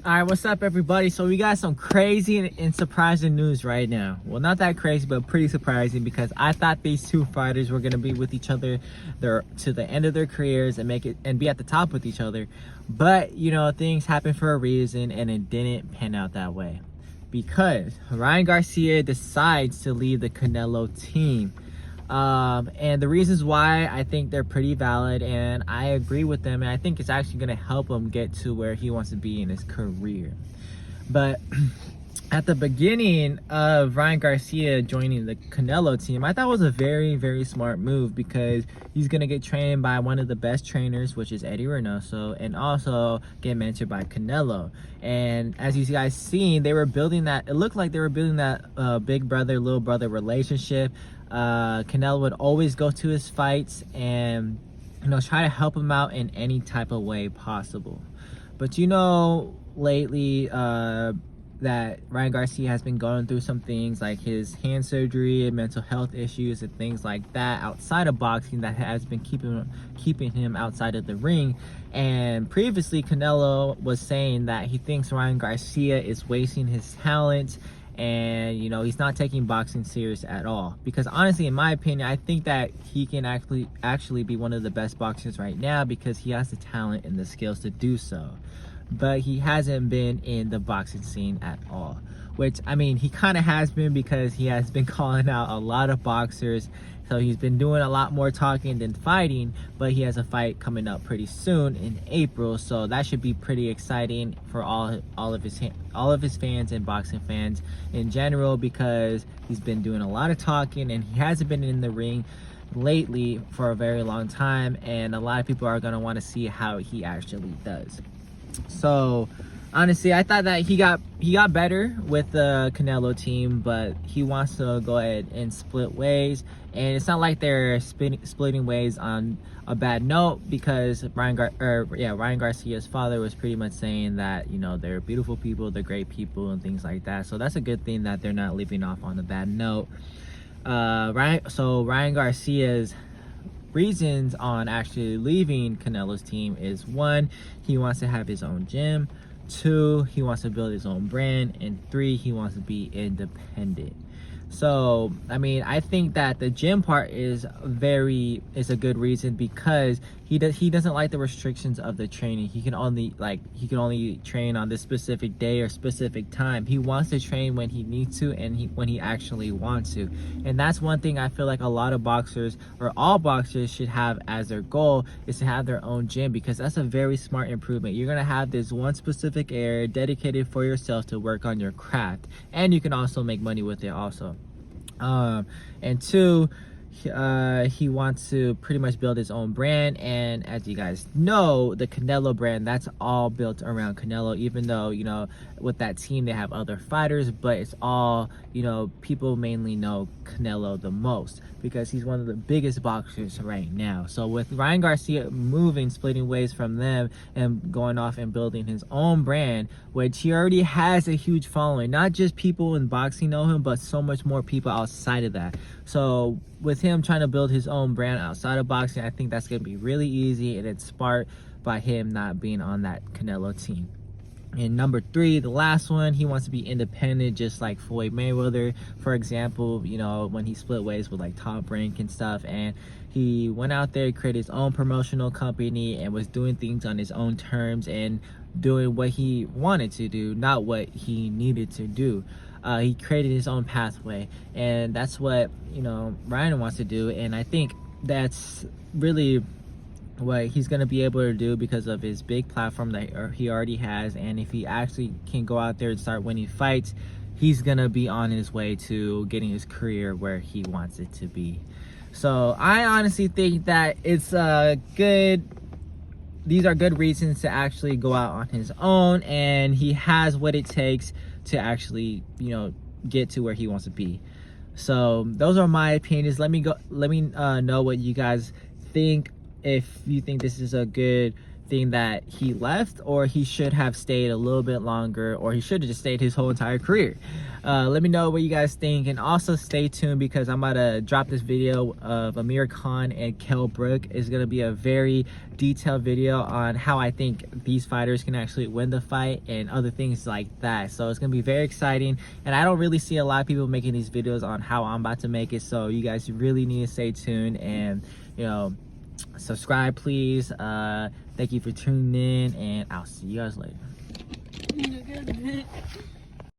All right, what's up, everybody? So we got some crazy and surprising news right now. Well, not that crazy, but pretty surprising, because I thought these two fighters were gonna be with each other to the end of their careers and make it and be at the top with each other. But you know, things happen for a reason, and it didn't pan out that way, because Ryan Garcia decides to leave the Canelo team. And the reasons why, I think they're pretty valid, and I agree with them, and I think it's actually going to help him get to where he wants to be in his career. But at the beginning of Ryan Garcia joining the Canelo team, I thought it was a very, very smart move, because he's going to get trained by one of the best trainers, which is Eddie Reynoso, and also get mentored by Canelo. And as you guys seen, they were building that, it looked like they were building that big brother, little brother relationship. Canelo would always go to his fights and, you know, try to help him out in any type of way possible. But you know, lately that Ryan Garcia has been going through some things like his hand surgery and mental health issues and things like that outside of boxing that has been keeping him outside of the ring. And previously, Canelo was saying that he thinks Ryan Garcia is wasting his talent, and you know, he's not taking boxing serious at all. Because honestly, in my opinion, I think that he can actually be one of the best boxers right now, because he has the talent and the skills to do so. But he hasn't been in the boxing scene at all, which, I mean, he kind of has been, because he has been calling out a lot of boxers. So he's been doing a lot more talking than fighting, but he has a fight coming up pretty soon in April, so that should be pretty exciting for all of his fans and boxing fans in general, because he's been doing a lot of talking and he hasn't been in the ring lately for a very long time, and a lot of people are going to want to see how he actually does. So honestly, I thought that he got better with the Canelo team, but he wants to go ahead and split ways. And it's not like they're splitting ways on a bad note, because Ryan Garcia's father was pretty much saying that, you know, they're beautiful people, they're great people, and things like that. So that's a good thing that they're not leaving off on a bad note. Ryan Garcia's reasons on actually leaving Canelo's team is: 1, he wants to have his own gym; 2, he wants to build his own brand; and 3, he wants to be independent. So I mean, I think that the gym part is a good reason, because he doesn't like the restrictions of the training. He can only train on this specific day or specific time. He wants to train when he needs to, and when he actually wants to. And that's one thing I feel like a lot of boxers, or all boxers, should have as their goal, is to have their own gym, because that's a very smart improvement. You're gonna have this one specific area dedicated for yourself to work on your craft, and you can also make money with it also. And 2, he wants to pretty much build his own brand. And as you guys know, the Canelo brand, that's all built around Canelo, even though, you know, with that team they have other fighters, but it's all, you know, people mainly know Canelo the most, because he's one of the biggest boxers right now. So with Ryan Garcia splitting ways from them and going off and building his own brand, which he already has a huge following, not just people in boxing know him, but so much more people outside of that. So with him trying to build his own brand outside of boxing, I think that's going to be really easy, and it's smart by him not being on that Canelo team. And number 3, the last one, he wants to be independent, just like Floyd Mayweather, for example. You know, when he split ways with like Top Rank and stuff, and he went out there, created his own promotional company, and was doing things on his own terms and doing what he wanted to do, not what he needed to do. He created his own pathway, and that's what, you know, Ryan wants to do. And I think that's really what he's going to be able to do, because of his big platform that he already has. And if he actually can go out there and start winning fights, he's going to be on his way to getting his career where he wants it to be. So I honestly think that it's these are good reasons to actually go out on his own, and he has what it takes to actually, you know, get to where he wants to be. So those are my opinions. Let me know what you guys think. If you think this is a good think that he left, or he should have stayed a little bit longer, or he should have just stayed his whole entire career. Let me know what you guys think, and also stay tuned because I'm about to drop this video of Amir Khan and Kell Brook. It's going to be a very detailed video on how I think these fighters can actually win the fight and other things like that. So it's going to be very exciting, and I don't really see a lot of people making these videos on how I'm about to make it, so you guys really need to stay tuned and, you know, subscribe please. Thank you for tuning in, and I'll see you guys later.